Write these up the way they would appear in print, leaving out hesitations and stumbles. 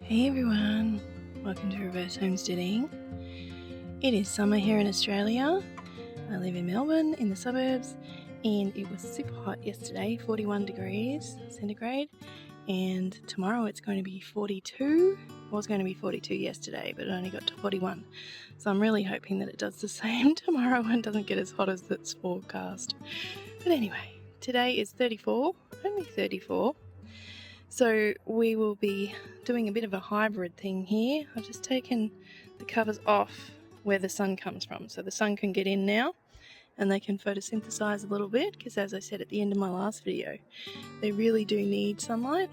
Hey everyone, welcome to Reverse Homesteading. It is summer here in Australia. I live in Melbourne in the suburbs and it was super hot yesterday, 41 degrees centigrade, and tomorrow it's going to be 42. It was going to be 42 yesterday, but it only got to 41. So I'm really hoping that it does the same tomorrow and doesn't get as hot as it's forecast. But anyway, today is 34, only 34. So we will be doing a bit of a hybrid thing here. I've just taken the covers off where the sun comes from, so the sun can get in now and they can photosynthesize a little bit, because as I said at the end of my last video, they really do need sunlight.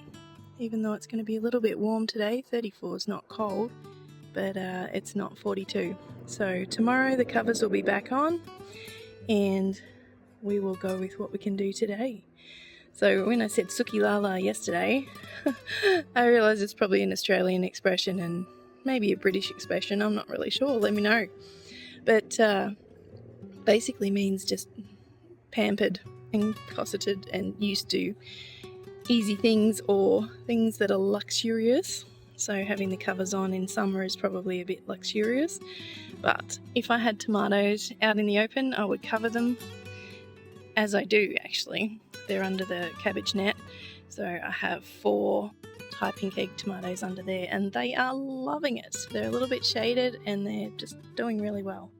Even though it's going to be a little bit warm today, 34 is not cold, but it's not 42. So tomorrow the covers will be back on and we will go with what we can do today. So when I said suki lala yesterday, I realised it's probably an Australian expression and maybe a British expression, I'm not really sure, let me know. But basically means just pampered and cosseted and used to easy things or things that are luxurious. So having the covers on in summer is probably a bit luxurious. But if I had tomatoes out in the open, I would cover them, as I do actually. They're under the cabbage net, so I have 4 Thai pink egg tomatoes under there and they are loving it. They're a little bit shaded and they're just doing really well.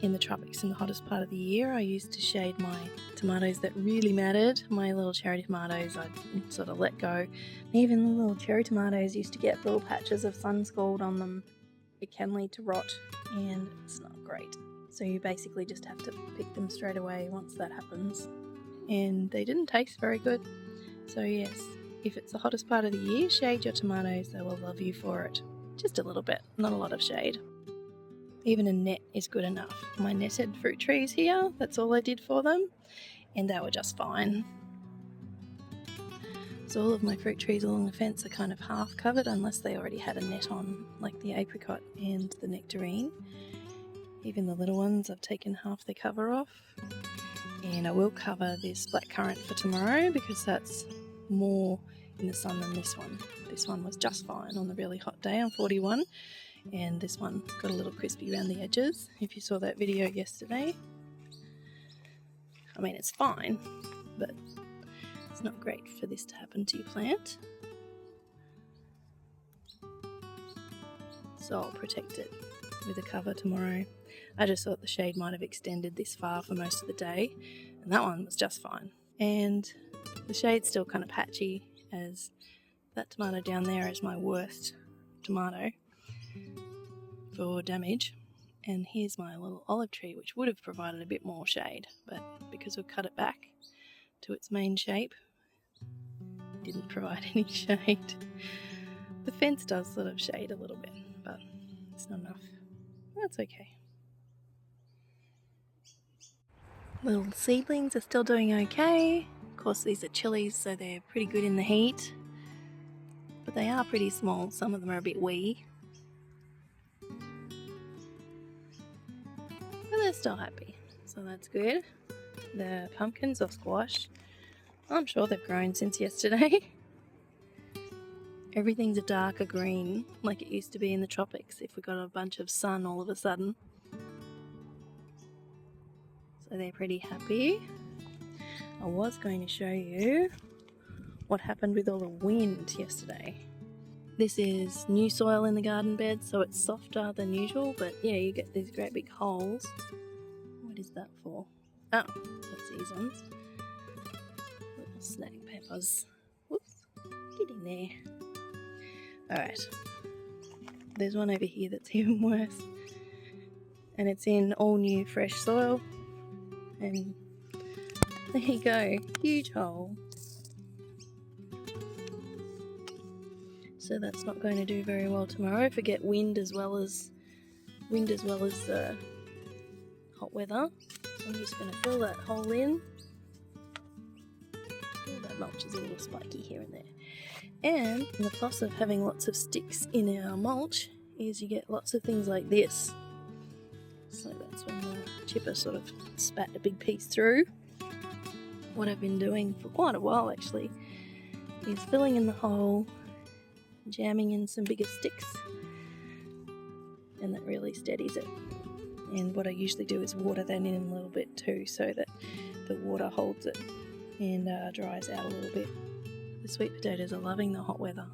In the tropics, in the hottest part of the year, I used to shade my tomatoes that really mattered. My little cherry tomatoes I'd sort of let go. Even the little cherry tomatoes used to get little patches of sun scald on them. It can lead to rot and it's not great. So you basically just have to pick them straight away once that happens. And they didn't taste very good. So yes, if it's the hottest part of the year, shade your tomatoes, they will love you for it. Just a little bit, not a lot of shade. Even a net is good enough. My netted fruit trees here, that's all I did for them, and they were just fine. So all of my fruit trees along the fence are kind of half covered unless they already had a net on, like the apricot and the nectarine. Even the little ones, I've taken half the cover off. And I will cover this blackcurrant for tomorrow because that's more in the sun than this one. This one was just fine on the really hot day on 41, and this one got a little crispy around the edges. If you saw that video yesterday, I mean it's fine, but it's not great for this to happen to your plant. So I'll protect it with a cover tomorrow. I just thought the shade might have extended this far for most of the day, and that one was just fine. And the shade's still kind of patchy, as that tomato down there is my worst tomato for damage. And here's my little olive tree, which would have provided a bit more shade, but because we've cut it back to its main shape, it didn't provide any shade. The fence does sort of shade a little bit, but it's not enough. That's okay. Little seedlings are still doing okay. Of course these are chilies, so they're pretty good in the heat, but they are pretty small. Some of them are a bit wee, but they're still happy, so that's good. The pumpkins or squash, I'm sure they've grown since yesterday. Everything's a darker green like it used to be in the tropics if we got a bunch of sun all of a sudden. So they're pretty happy. I was going to show you what happened with all the wind yesterday. This is new soil in the garden bed, so it's softer than usual, but yeah, you get these great big holes. What is that for? Oh, that's these ones. Little snack peppers. Whoops, get in there. Alright, there's one over here that's even worse. And it's in all new fresh soil. And there you go, huge hole. So that's not going to do very well tomorrow if we get wind as well as hot weather. So I'm just going to fill that hole in. Oh, that mulch is a little spiky here and there. And the plus of having lots of sticks in our mulch is you get lots of things like this. So that's when the chipper sort of spat a big piece through. What I've been doing for quite a while actually is filling in the hole jamming in some bigger sticks, and that really steadies it. And what I usually do is water that in a little bit too, so that the water holds it and dries out a little bit. The sweet potatoes are loving the hot weather.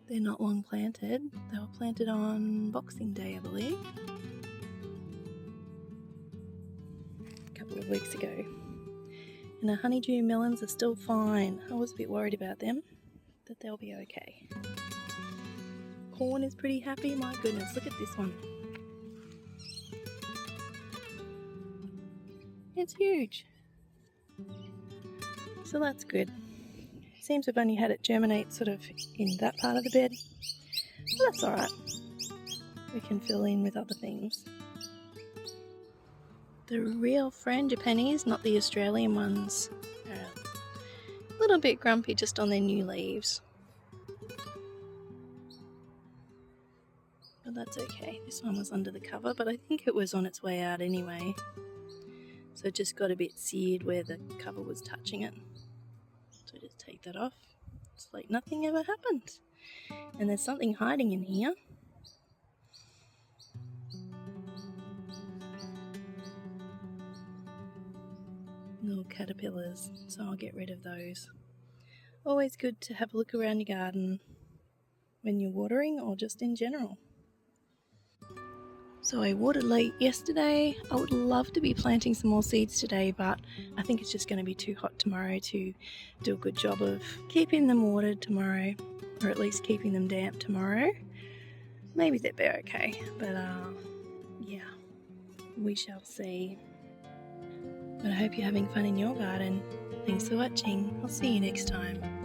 They're not long planted. They were planted on Boxing Day, I believe, a couple of weeks ago. And our honeydew melons are still fine. I was a bit worried about them, but they'll be okay. Corn is pretty happy. My goodness, look at this one. It's huge. So that's good. Seems we've only had it germinate sort of in that part of the bed, but that's alright. We can fill in with other things. The real frangipanis, not the Australian ones, are a little bit grumpy just on their new leaves. But that's okay. This one was under the cover, but I think it was on its way out anyway. So it just got a bit seared where the cover was touching it. So just take that off. It's like nothing ever happened. And there's something hiding in here. Little caterpillars, so I'll get rid of those. Always good to have a look around your garden when you're watering or just in general. So I watered late yesterday. I would love to be planting some more seeds today, but I think it's just going to be too hot tomorrow to do a good job of keeping them watered tomorrow, or at least keeping them damp tomorrow. Maybe they'll be okay, but yeah, we shall see. But I hope you're having fun in your garden. Thanks for watching. I'll see you next time.